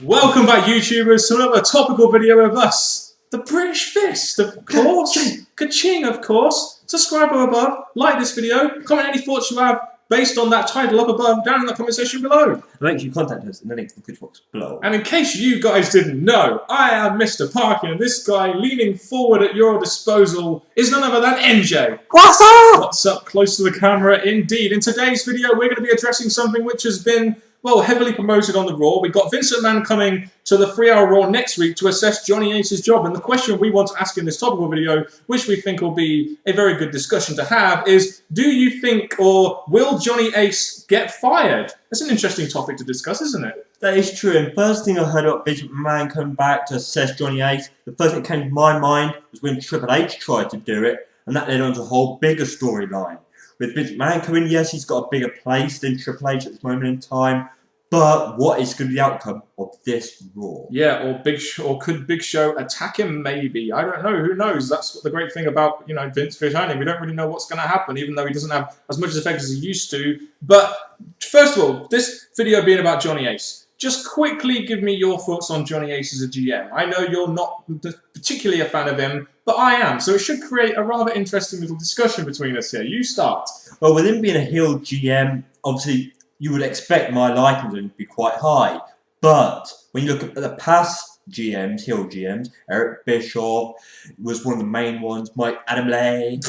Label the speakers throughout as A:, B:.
A: Welcome back, YouTubers, to another topical video of us. The British Fist, of course. Ka-ching, of course. Subscribe up above, like this video, comment any thoughts you have based on that title up above down in the comment section below.
B: And make sure you contact us in the link to the description box below.
A: And in case you guys didn't know, I am Mr. Parkin, and this guy leaning forward at your disposal is none other than NJ.
B: What's up?
A: What's up, close to the camera indeed. In today's video, we're going to be addressing something which has been, well, heavily promoted on the Raw. We've got Vince McMahon coming to the 3-hour Raw next week to assess Johnny Ace's job. And the question we want to ask in this topical video, which we think will be a very good discussion to have, is do you think or will Johnny Ace get fired? That's an interesting topic to discuss, isn't it?
B: That is true. And first thing I heard about Vince McMahon coming back to assess Johnny Ace, the first thing that came to my mind was when Triple H tried to do it. And that led on to a whole bigger storyline. With Vince McMahon coming, yes, he's got a bigger place than Triple H at this moment in time. But what is going to be the outcome of this Raw?
A: Yeah, or could Big Show attack him? Maybe, I don't know. Who knows? That's what the great thing about Vince Fish-Handling. We don't really know what's going to happen, even though he doesn't have as much effect as he used to. But first of all, this video being about Johnny Ace, just quickly give me your thoughts on Johnny Ace as a GM. I know you're not particularly a fan of him, but I am. So it should create a rather interesting little discussion between us here. You start.
B: Well, with him being a heel GM, obviously, you would expect my liking to be quite high. But when you look at the past GMs, heel GMs, Eric Bischoff was one of the main ones, Mike Adamle,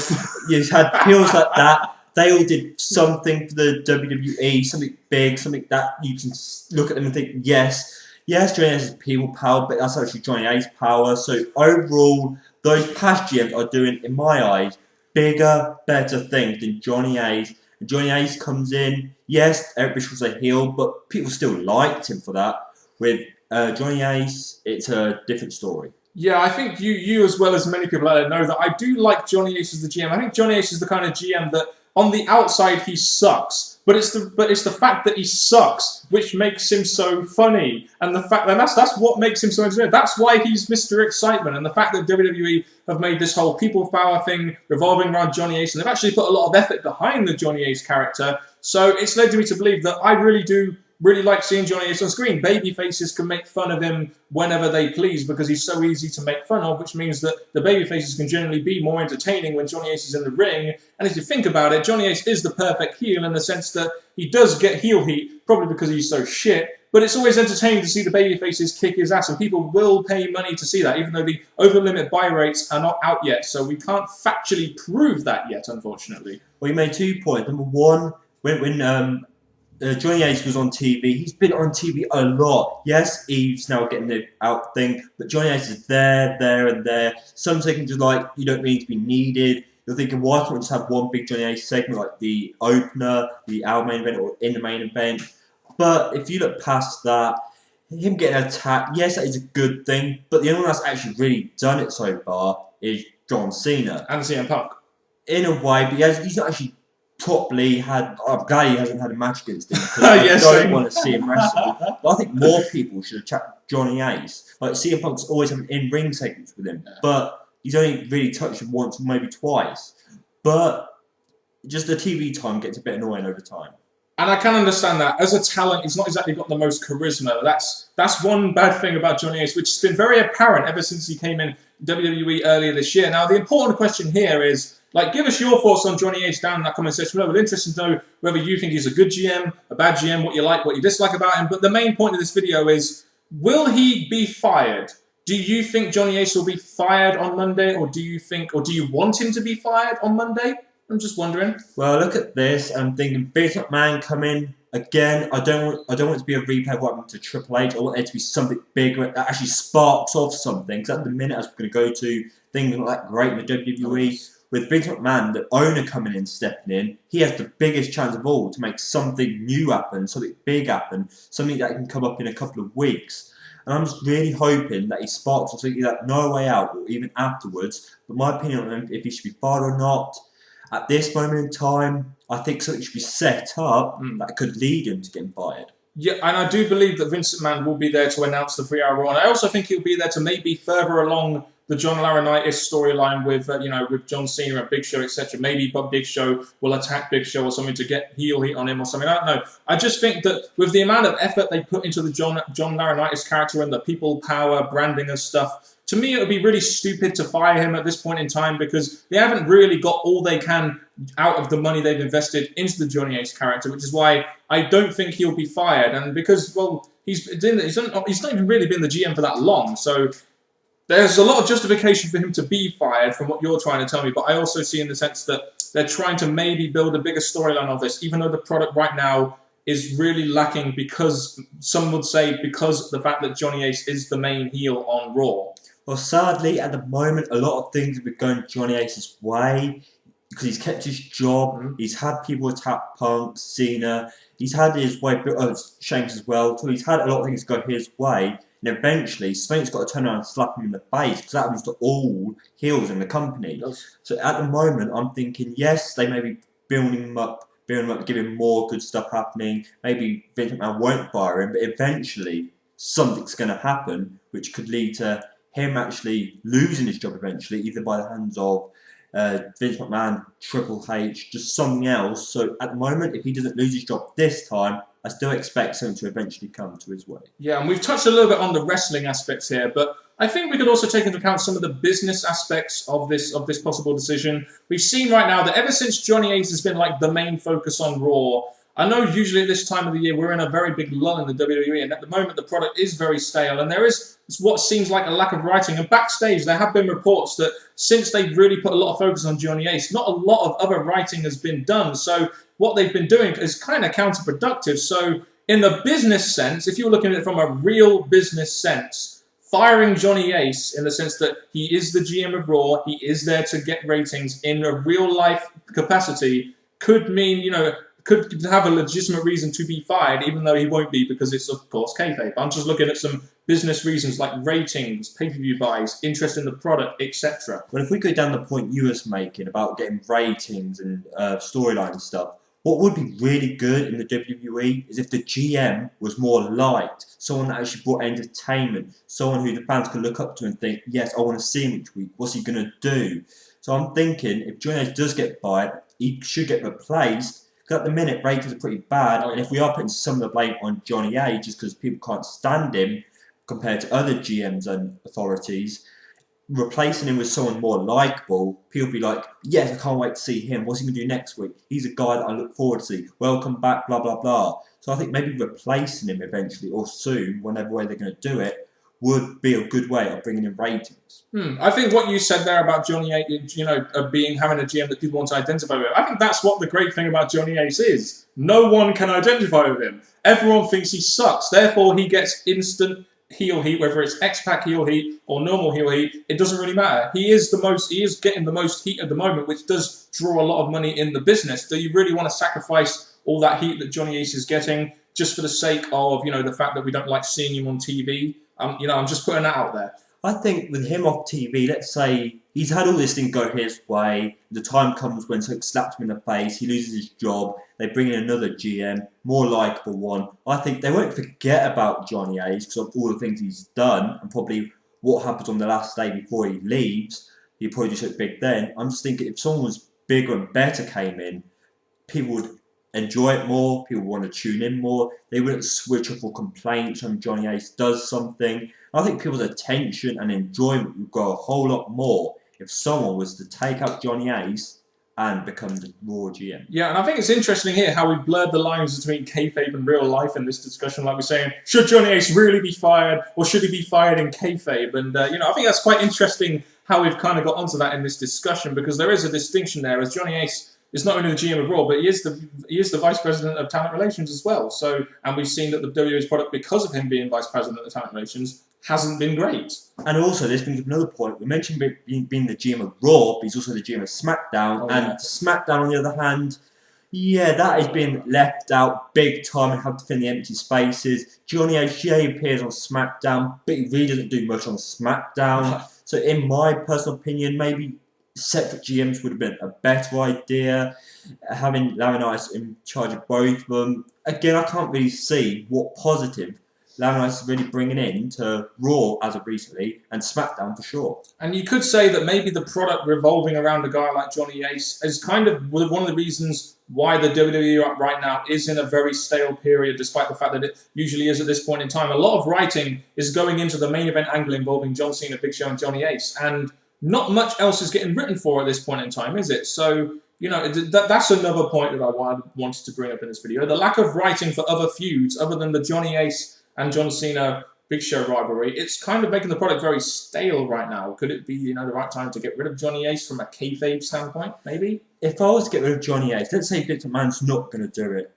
B: you had heels like that. They all did something for the WWE, something big, something that you can look at them and think, yes, Johnny Ace has people power, but that's actually Johnny Ace power. So overall, those past GMs are doing, in my eyes, bigger, better things than Johnny Ace. Johnny Ace comes in, yes, Eric Bischoff was a heel, but people still liked him for that. With Johnny Ace, it's a different story.
A: Yeah, I think you as well as many people out there know that I do like Johnny Ace as the GM. I think Johnny Ace is the kind of GM that on the outside he sucks, but it's the fact that he sucks which makes him so funny, and the fact that that's what makes him so entertaining. That's why he's Mr. Excitement, and the fact that WWE have made this whole people power thing revolving around Johnny Ace, and they've actually put a lot of effort behind the Johnny Ace character. So it's led me to believe that I really like seeing Johnny Ace on screen. Babyfaces can make fun of him whenever they please because he's so easy to make fun of, which means that the babyfaces can generally be more entertaining when Johnny Ace is in the ring. And if you think about it, Johnny Ace is the perfect heel in the sense that he does get heel heat, probably because he's so shit, but it's always entertaining to see the babyfaces kick his ass, and people will pay money to see that, even though the over-the-limit buy rates are not out yet, so we can't factually prove that yet, unfortunately.
B: Well, you made 2 points. Number one, when Johnny Ace was on TV. He's been on TV a lot. Yes, Eve's now getting the out thing, but Johnny Ace is there, and there. Some segments are like, you don't need to be needed. You're thinking, why can't we just have one big Johnny Ace segment like the opener, the our main event, or in the main event? But if you look past that, him getting attacked, yes, that is a good thing, but the only one that's actually really done it so far is John Cena.
A: And CM Punk.
B: In a way, but he's not actually properly had. I'm glad he hasn't had a match against him because
A: yes,
B: I don't want to see him wrestle. But I think more people should attack Johnny Ace. Like CM Punk's always having in-ring segments with him, but he's only really touched him once, maybe twice. But just the TV time gets a bit annoying over time.
A: And I can understand that. As a talent, he's not exactly got the most charisma. That's one bad thing about Johnny Ace, which has been very apparent ever since he came in WWE earlier this year. Now, the important question here is, give us your thoughts on Johnny Ace down in that comment section below. We're interested to know whether you think he's a good GM, a bad GM, what you like, what you dislike about him. But the main point of this video is, will he be fired? Do you think Johnny Ace will be fired on Monday, or do you want him to be fired on Monday? I'm just wondering.
B: Well, look at this. I'm thinking Vince McMahon coming again. I don't want it to be a replay of what happened to Triple H. I want it to be something big that actually sparks off something. Because at the minute, as we're going to go to things like that great in the WWE. With Vince McMahon, the owner coming in, stepping in, he has the biggest chance of all to make something new happen, something big happen, something that can come up in a couple of weeks. And I'm just really hoping that he sparks something that No Way Out or even afterwards. But my opinion on him, if he should be fired or not, at this moment in time, I think something should be set up that could lead him to getting fired.
A: Yeah, and I do believe that Vince McMahon will be there to announce the 3-hour Raw. And I also think he'll be there to maybe further along the John Laurinaitis storyline with with John Cena and Big Show, etc. Maybe Big Show will attack Big Show or something to get heel heat on him or something. I don't know. I just think that with the amount of effort they put into the John Laurinaitis character and the people power branding and stuff, to me it would be really stupid to fire him at this point in time because they haven't really got all they can out of the money they've invested into the Johnny Ace character, which is why I don't think he'll be fired. And because, well, he's not even really been the GM for that long, so there's a lot of justification for him to be fired from what you're trying to tell me, but I also see in the sense that they're trying to maybe build a bigger storyline of this, even though the product right now is really lacking because, some would say, because the fact that Johnny Ace is the main heel on Raw.
B: Well, sadly, at the moment, a lot of things have been going Johnny Ace's way because he's kept his job. He's had people attack Punk, Cena. He's had his way, Sheamus as well. So he's had a lot of things go his way. And eventually, something's got to turn around and slap him in the face because that happens to all heels in the company. So at the moment, I'm thinking, yes, they may be building him up, giving more good stuff happening. Maybe Vince McMahon won't fire him, but eventually something's going to happen which could lead to him actually losing his job eventually, either by the hands of Vince McMahon, Triple H, just something else. So at the moment, if he doesn't lose his job this time, I still expect something to eventually come to his way.
A: Yeah, and we've touched a little bit on the wrestling aspects here, but I think we could also take into account some of the business aspects of this possible decision. We've seen right now that ever since Johnny Ace has been like the main focus on Raw, I know usually at this time of the year we're in a very big lull in the WWE, and at the moment the product is very stale, and there is what seems like a lack of writing. And backstage there have been reports that since they've really put a lot of focus on Johnny Ace, not a lot of other writing has been done. So what they've been doing is kind of counterproductive. So in the business sense, if you're looking at it from a real business sense, firing Johnny Ace in the sense that he is the GM of Raw, he is there to get ratings in a real life capacity, could mean, could have a legitimate reason to be fired, even though he won't be because it's, of course, kayfabe. I'm just looking at some business reasons like ratings, pay-per-view buys, interest in the product, etc.
B: Well, if we go down the point you was making about getting ratings and storyline and stuff, what would be really good in the WWE is if the GM was more liked, someone that actually brought entertainment, someone who the fans could look up to and think, yes, I want to see him each week. What's he going to do? So I'm thinking if Johnny Ace does get fired, he should get replaced. Because at the minute, ratings are pretty bad, and if we are putting some of the blame on Johnny Ace just because people can't stand him compared to other GMs and authorities, replacing him with someone more likeable, people will be like, yes, I can't wait to see him. What's he going to do next week? He's a guy that I look forward to see. Welcome back, blah, blah, blah. So I think maybe replacing him eventually or soon, whenever way they're going to do it, would be a good way of bringing in ratings.
A: I think what you said there about Johnny Ace, having a GM that people want to identify with, I think that's what the great thing about Johnny Ace is. No one can identify with him. Everyone thinks he sucks. Therefore, he gets instant heel heat, whether it's X-Pac heel heat or normal heel heat. It doesn't really matter. He is getting the most heat at the moment, which does draw a lot of money in the business. Do you really want to sacrifice all that heat that Johnny Ace is getting just for the sake of, the fact that we don't like seeing him on TV? I'm just putting that out there.
B: I think with him off TV, let's say he's had all this thing go his way. The time comes when something slaps him in the face, he loses his job, they bring in another GM, more likeable one. I think they won't forget about Johnny Ace because of all the things he's done and probably what happens on the last day before he leaves. He'll probably just look big then. I'm just thinking if someone was bigger and better came in, people would enjoy it more, people want to tune in more, they wouldn't switch off or complain when Johnny Ace does something. I think people's attention and enjoyment would go a whole lot more if someone was to take out Johnny Ace and become the Raw GM.
A: Yeah, and I think it's interesting here how we've blurred the lines between kayfabe and real life in this discussion. Like we're saying, should Johnny Ace really be fired or should he be fired in kayfabe? And, I think that's quite interesting how we've kind of got onto that in this discussion because there is a distinction there as Johnny Ace is not only the GM of Raw, but he is the Vice President of Talent Relations as well. So, and we've seen that the WWE's product, because of him being Vice President of Talent Relations, hasn't been great.
B: And also, this brings up another point. We mentioned being the GM of Raw, but he's also the GM of SmackDown. And SmackDown, on the other hand, yeah, that has been left out big time and have to fill in the empty spaces. Johnny Ace appears on SmackDown, but he really doesn't do much on SmackDown. So, in my personal opinion, maybe separate GMs would have been a better idea. Having Laurinaitis in charge of both of them. Again, I can't really see what positive Laurinaitis is really bringing in to Raw as of recently and SmackDown for sure.
A: And you could say that maybe the product revolving around a guy like Johnny Ace is kind of one of the reasons why the WWE right now is in a very stale period, despite the fact that it usually is at this point in time. A lot of writing is going into the main event angle involving John Cena, Big Show, and Johnny Ace, and not much else is getting written for at this point in time, is it? So, you know, that's another point that I wanted to bring up in this video. The lack of writing for other feuds, other than the Johnny Ace and John Cena Big Show rivalry, it's kind of making the product very stale right now. Could it be, you know, the right time to get rid of Johnny Ace from a kayfabe standpoint, maybe?
B: If I was to get rid of Johnny Ace, let's say Vince McMahon's not going to do it.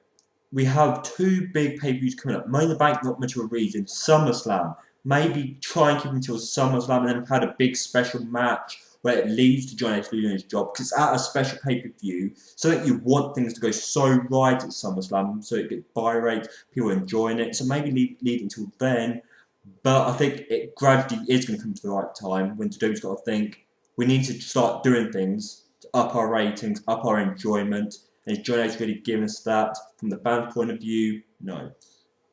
B: We have 2 big pay-per-views coming up. Money in the Bank, not much of a reason. SummerSlam. Maybe try and keep him until SummerSlam and then had a big special match where it leads to Johnny Ace losing his job, because it's at a special pay-per-view, so that you want things to go so right at SummerSlam, so it gets buy rates, people enjoying it, so maybe lead until then. But I think it gradually is going to come to the right time when WWE's got to think, we need to start doing things to up our ratings, up our enjoyment, and is Johnny Ace really giving us that? From the band's point of view, no.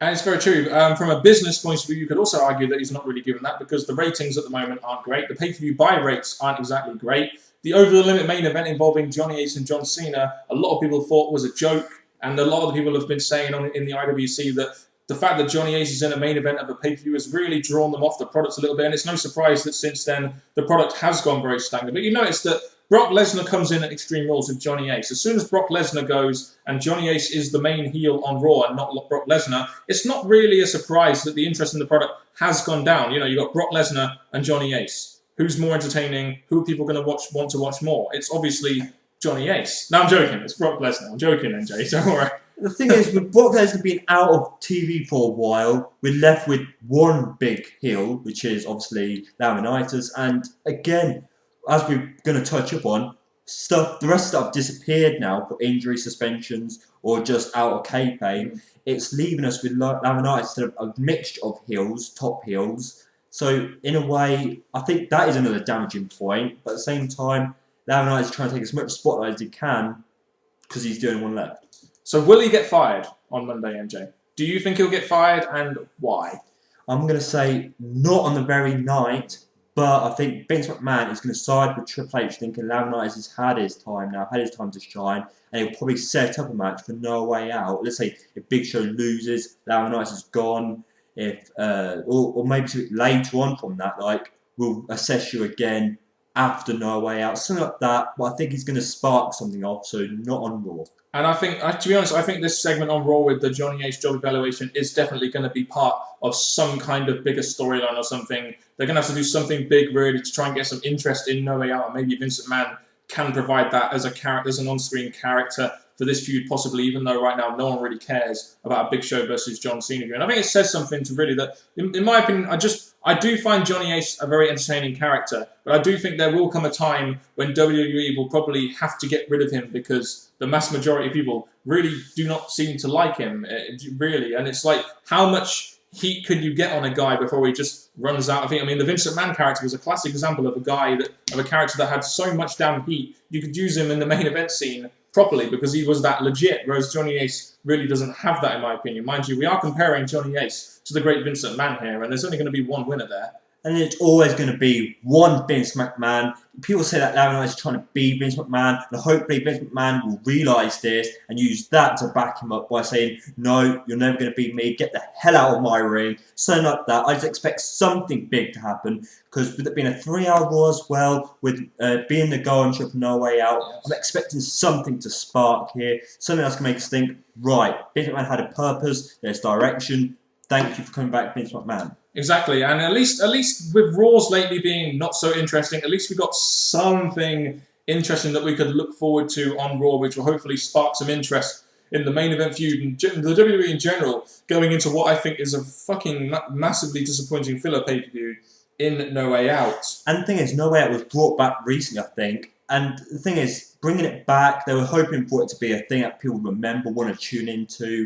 A: And it's very true. From a business point of view, you could also argue that he's not really given that, because the ratings at the moment aren't great. The pay-per-view buy rates aren't exactly great. The over-the-limit main event involving Johnny Ace and John Cena, a lot of people thought was a joke, and a lot of the people have been saying in the IWC that the fact that Johnny Ace is in a main event of a pay-per-view has really drawn them off the product a little bit, and it's no surprise that since then the product has gone very stagnant. But you notice that Brock Lesnar comes in at Extreme Rules with Johnny Ace. As soon as Brock Lesnar goes and Johnny Ace is the main heel on Raw and not Brock Lesnar, it's not really a surprise that the interest in the product has gone down. You know, you've got Brock Lesnar and Johnny Ace. Who's more entertaining? Who are people going to want to watch more? It's obviously Johnny Ace. No, I'm joking. It's Brock Lesnar. I'm joking, NJ. Don't worry.
B: The thing is, with Brock Lesnar being out of TV for a while, we're left with one big heel, which is obviously Laurinaitis, and again, as we're going to touch upon, the rest of the stuff disappeared now for injury, suspensions, or just out of kayfabe. It's leaving us with Laurinaitis instead of a mixture of heels, top heels. So, in a way, I think that is another damaging point. But at the same time, Laurinaitis is trying to take as much spotlight as he can because he's doing one left.
A: So, will he get fired on Monday, MJ? Do you think he'll get fired, and why?
B: I'm going to say not on the very night. But I think Vince McMahon is going to side with Triple H, thinking Laurinaitis has had his time now, had his time to shine, and he'll probably set up a match for No Way Out. Let's say if Big Show loses, Laurinaitis is gone. If or maybe later on from that, like we'll assess you again after No Way Out, something like that. But I think he's going to spark something off, so not on Raw.
A: And I think, to be honest, I think this segment on Raw with the Johnny Ace job evaluation is definitely going to be part of some kind of bigger storyline or something. They're going to have to do something big, really, to try and get some interest in No Way Out, and maybe Vince McMahon can provide that as a character, as an on-screen character for this feud, possibly, even though right now no one really cares about a Big Show versus John Cena. And I think it says something to really that, in my opinion, I do find Johnny Ace a very entertaining character, but I do think there will come a time when WWE will probably have to get rid of him because the mass majority of people really do not seem to like him, really. And it's like, how much heat could you get on a guy before he just runs out of heat? I mean, the Vince McMahon character was a classic example of a character that had so much damn heat, you could use him in the main event scene properly because he was that legit, whereas Johnny Ace really doesn't have that, in my opinion. Mind you, we are comparing Johnny Ace to the great Vince McMahon here, and there's only going to be one winner there.
B: And it's always going to be one Vince McMahon. People say that Laurinaitis is trying to be Vince McMahon, and hopefully Vince McMahon will realise this and use that to back him up by saying, no, you're never going to beat me, get the hell out of my ring, something like that. I just expect something big to happen, because with it being a 3-hour Raw as well, with being the go-on show for No Way Out, yes, I'm expecting something to spark here, something that's going to make us think, right, Vince McMahon had a purpose, there's direction, thank you for coming back, Vince McMahon.
A: Exactly, and at least with Raws lately being not so interesting, at least we got something interesting that we could look forward to on Raw, which will hopefully spark some interest in the main event feud and the WWE in general, going into what I think is a fucking massively disappointing filler pay-per-view in No Way Out.
B: And the thing is, No Way Out was brought back recently, I think. And the thing is, bringing it back, they were hoping for it to be a thing that people remember, want to tune into.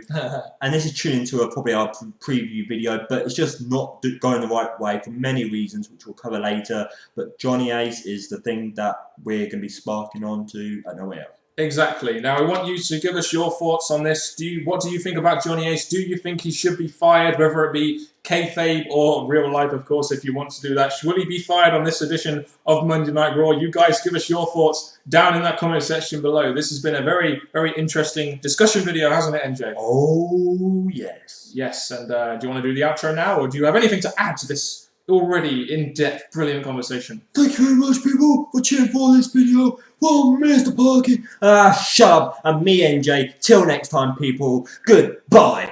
B: And this is tuning into probably our preview video, but it's just not going the right way for many reasons, which we'll cover later. But Johnny Ace is the thing that we're going to be sparking on to at No Way Out.
A: Exactly. Now, I want you to give us your thoughts on this. What do you think about Johnny Ace? Do you think he should be fired, whether it be kayfabe or real life, of course, if you want to do that? Will he be fired on this edition of Monday Night Raw? You guys give us your thoughts down in that comment section below. This has been a very, very interesting discussion video, hasn't it, NJ?
B: Oh, yes.
A: Yes, and do you want to do the outro now, or do you have anything to add to this already in-depth, brilliant conversation?
B: Thank you very much, people, for cheering for this video. Well, Mr. Parkin. Shut up. And me, NJ. Till next time, people. Goodbye.